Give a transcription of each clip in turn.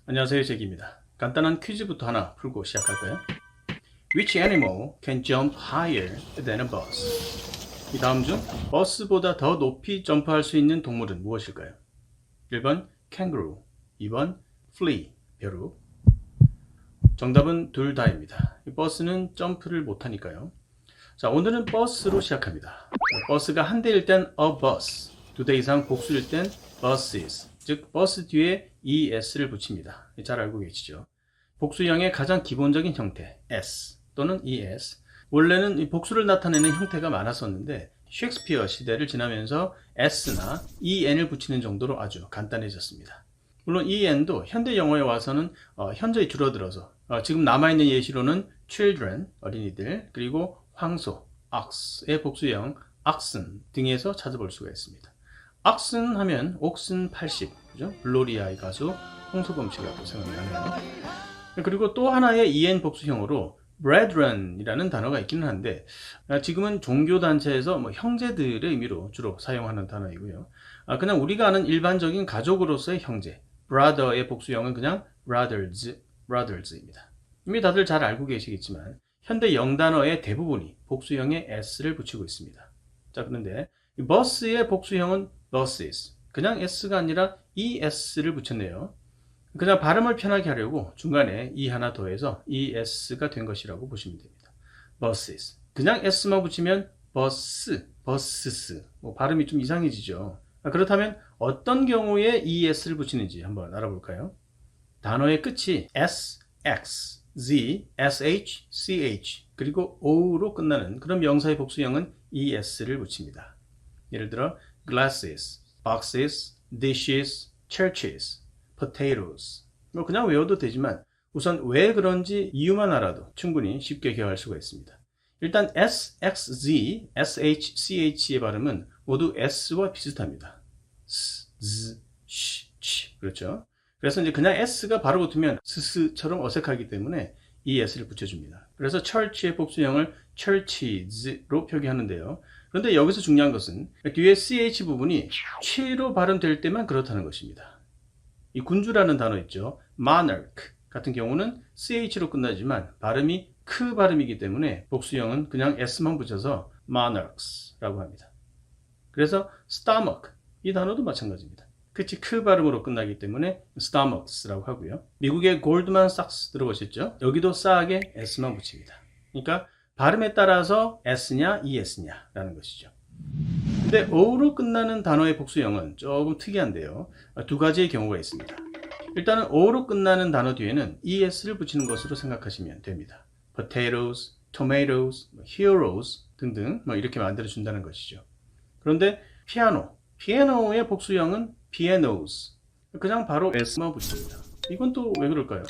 안녕하세요, 제기입니다. 간단한 퀴즈부터 하나 풀고 시작할까요? Which animal can jump higher than a bus? 이 다음 중 버스보다 더 높이 점프할 수 있는 동물은 무엇일까요? 1번 kangaroo, 2번 flea, 벼룩. 정답은 둘 다입니다. 이 버스는 점프를 못하니까요. 자, 오늘은 버스로 시작합니다. 버스가 한 대일 땐 a bus, 두 대 이상 복수일 땐 buses, 즉 버스 뒤에 es를 붙입니다. 잘 알고 계시죠? 복수형의 가장 기본적인 형태 s 또는 es. 원래는 이 복수를 나타내는 형태가 많았었는데 셰익스피어 시대를 지나면서 s나 en을 붙이는 정도로 아주 간단해졌습니다. 물론 en도 현대 영어에 와서는 현저히 줄어들어서 지금 남아있는 예시로는 children, 어린이들, 그리고 황소, ox의 복수형 oxen 등에서 찾아볼 수가 있습니다. oxen 하면 옥슨 80, 그죠? 블로리아의 가수 홍소범 씨가 또 생각나네요. 그리고 또 하나의 en 복수형으로 brethren이라는 단어가 있기는 한데 지금은 종교단체에서 형제들의 의미로 주로 사용하는 단어이고요. 그냥 우리가 아는 일반적인 가족으로서의 형제, brother의 복수형은 그냥 brothers입니다. 이미 다들 잘 알고 계시겠지만 현대 영단어의 대부분이 복수형에 s를 붙이고 있습니다. 자, 그런데 bus의 복수형은 buses, 그냥 s가 아니라 es를 붙였네요. 그냥 발음을 편하게 하려고 중간에 e 하나 더해서 es가 된 것이라고 보시면 됩니다. buses, 그냥 s만 붙이면 bus, buses, 발음이 좀 이상해지죠. 그렇다면 어떤 경우에 es를 붙이는지 한번 알아볼까요? 단어의 끝이 s, x, z, sh, ch, 그리고 o로 끝나는 그런 명사의 복수형은 es를 붙입니다. 예를 들어 glasses, boxes, dishes, churches, potatoes. 그냥 외워도 되지만 우선 왜 그런지 이유만 알아도 충분히 쉽게 기억할 수가 있습니다. 일단 s, x, z, sh, ch의 발음은 모두 s와 비슷합니다. s, z, sh, ch. 그렇죠? 그래서 이제 그냥 s가 바로 붙으면 스스처럼 어색하기 때문에 이 s를 붙여줍니다. 그래서 church의 복수형을 churches로 표기하는데요. 그런데 여기서 중요한 것은 뒤에 ch 부분이 치로 발음될 때만 그렇다는 것입니다. 이 군주라는 단어 있죠. monarch 같은 경우는 ch로 끝나지만 발음이 크 발음이기 때문에 복수형은 그냥 s만 붙여서 monarchs라고 합니다. 그래서 stomach, 이 단어도 마찬가지입니다. 끝이 크 발음으로 끝나기 때문에 stomachs라고 하고요. 미국의 골드만 삭스 들어보셨죠? 여기도 싸하게 s만 붙입니다. 그러니까 발음에 따라서 s냐 es냐라는 것이죠. 근데 o로 끝나는 단어의 복수형은 조금 특이한데요. 두 가지의 경우가 있습니다. 일단은 o로 끝나는 단어 뒤에는 es를 붙이는 것으로 생각하시면 됩니다. potatoes, tomatoes, heroes 등등 이렇게 만들어준다는 것이죠. 그런데 피아노의 복수형은 pianos, 그냥 바로 s만 붙입니다. 이건 또 왜 그럴까요?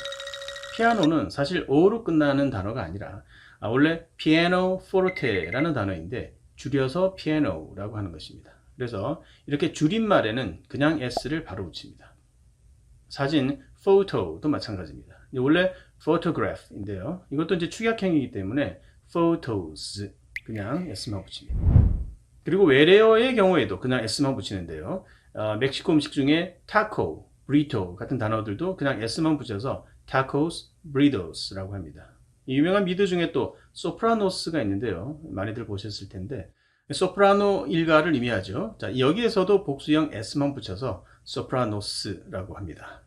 피아노는 사실 o로 끝나는 단어가 아니라 원래 pianoforte라는 단어인데 줄여서 piano라고 하는 것입니다. 그래서 이렇게 줄임말에는 그냥 s를 바로 붙입니다. 사진 photo도 마찬가지입니다. 원래 photograph인데요. 이것도 이제 축약형이기 때문에 photos, 그냥 s만 붙입니다. 그리고 외래어의 경우에도 그냥 s만 붙이는데요. 멕시코 음식 중에 taco, burrito 같은 단어들도 그냥 s만 붙여서 tacos, burritos라고 합니다. 유명한 미드 중에 또 소프라노스가 있는데요. 많이들 보셨을 텐데 소프라노 일가를 의미하죠. 자, 여기에서도 복수형 s만 붙여서 소프라노스라고 합니다.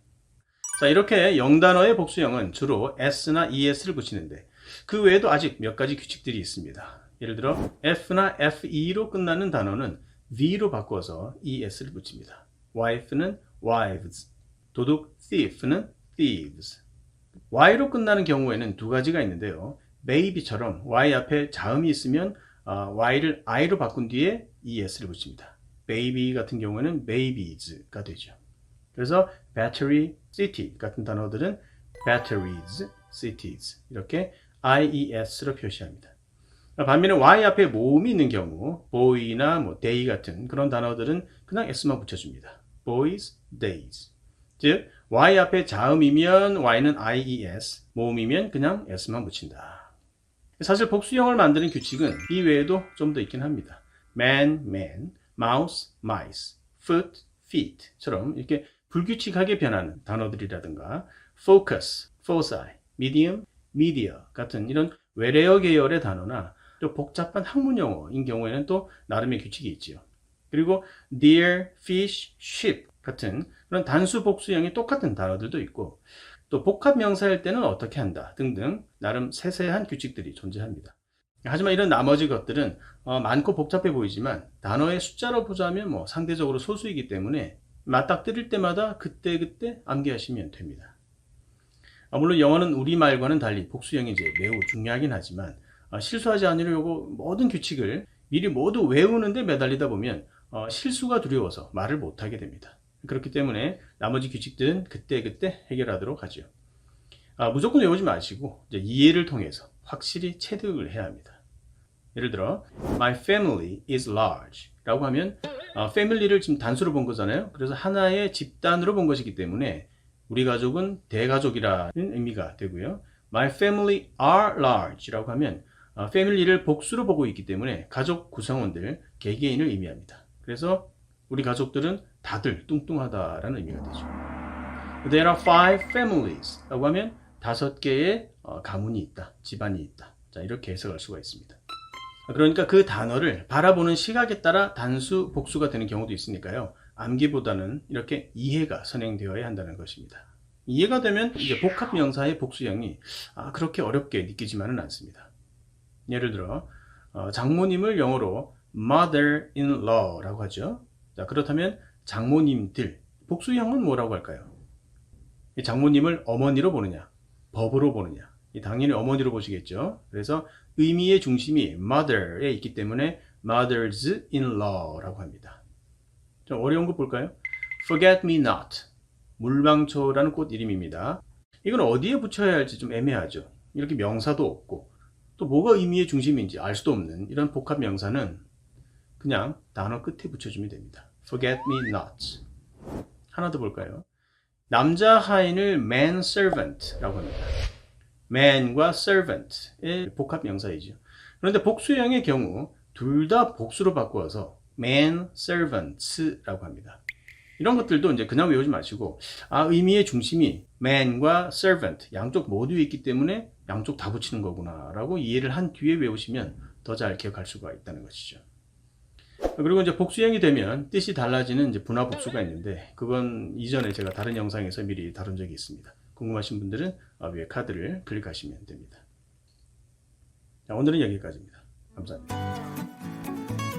자, 이렇게 영단어의 복수형은 주로 s나 es를 붙이는데 그 외에도 아직 몇 가지 규칙들이 있습니다. 예를 들어 f나 fe로 끝나는 단어는 v로 바꿔서 es를 붙입니다. wife는 wives, 도둑 thief는 thieves. y로 끝나는 경우에는 두 가지가 있는데요. baby처럼 y 앞에 자음이 있으면 y를 i로 바꾼 뒤에 es를 붙입니다. baby 같은 경우에는 babies가 되죠. 그래서 battery, city 같은 단어들은 batteries, cities 이렇게 ies로 표시합니다. 반면에 y 앞에 모음이 있는 경우 boy나 day 같은 그런 단어들은 그냥 s만 붙여줍니다. boys, days. 즉 y 앞에 자음이면 y는 ies, 모음이면 그냥 s만 붙인다. 사실 복수형을 만드는 규칙은 이 외에도 좀 더 있긴 합니다. man, mouse, mice, foot, feet처럼 이렇게 불규칙하게 변하는 단어들이라든가 focus, foci, medium, media 같은 이런 외래어 계열의 단어나 또 복잡한 학문 용어인 경우에는 또 나름의 규칙이 있지요. 그리고 deer, fish, sheep 같은 그런 단수 복수형이 똑같은 단어들도 있고 또 복합 명사일 때는 어떻게 한다 등등 나름 세세한 규칙들이 존재합니다. 하지만 이런 나머지 것들은 많고 복잡해 보이지만 단어의 숫자로 보자면 상대적으로 소수이기 때문에 맞닥뜨릴 때마다 그때그때 암기하시면 됩니다. 물론 영어는 우리말과는 달리 복수형이 이제 매우 중요하긴 하지만 실수하지 않으려고 모든 규칙을 미리 모두 외우는데 매달리다 보면 실수가 두려워서 말을 못하게 됩니다. 그렇기 때문에 나머지 규칙들은 그때그때 해결하도록 하죠. 무조건 외우지 마시고 이제 이해를 통해서 확실히 체득을 해야 합니다. 예를 들어 My family is large 라고 하면 family를 지금 단수로 본 거잖아요. 그래서 하나의 집단으로 본 것이기 때문에 우리 가족은 대가족이라는 의미가 되고요. My family are large 라고 하면 family를 복수로 보고 있기 때문에 가족 구성원들, 개개인을 의미합니다. 그래서 우리 가족들은 다들 뚱뚱하다라는 의미가 되죠. There are 5 families 라고 하면 5개의 가문이 있다, 집안이 있다. 자, 이렇게 해석할 수가 있습니다. 그러니까 그 단어를 바라보는 시각에 따라 단수, 복수가 되는 경우도 있으니까요. 암기보다는 이렇게 이해가 선행되어야 한다는 것입니다. 이해가 되면 이제 복합 명사의 복수형이 그렇게 어렵게 느끼지만은 않습니다. 예를 들어 장모님을 영어로 mother-in-law라고 하죠. 자, 그렇다면 장모님들 복수형은 뭐라고 할까요? 장모님을 어머니로 보느냐, 법으로 보느냐. 당연히 어머니로 보시겠죠. 그래서 의미의 중심이 mother에 있기 때문에 mothers-in-law라고 합니다. 좀 어려운 거 볼까요? Forget me not. 물방초라는 꽃 이름입니다. 이건 어디에 붙여야 할지 좀 애매하죠. 이렇게 명사도 없고 또 뭐가 의미의 중심인지 알 수도 없는 이런 복합 명사는 그냥 단어 끝에 붙여주면 됩니다. Forget me not. 하나 더 볼까요? 남자 하인을 manservant라고 합니다. man과 servant의 복합 명사이죠. 그런데 복수형의 경우 둘 다 복수로 바꾸어서 manservants라고 합니다. 이런 것들도 이제 그냥 외우지 마시고 의미의 중심이 man과 servant 양쪽 모두에 있기 때문에 양쪽 다 붙이는 거구나 라고 이해를 한 뒤에 외우시면 더 잘 기억할 수가 있다는 것이죠. 그리고 이제 복수형이 되면 뜻이 달라지는 이제 분화 복수가 있는데 그건 이전에 제가 다른 영상에서 미리 다룬 적이 있습니다. 궁금하신 분들은 위에 카드를 클릭하시면 됩니다. 자, 오늘은 여기까지입니다. 감사합니다.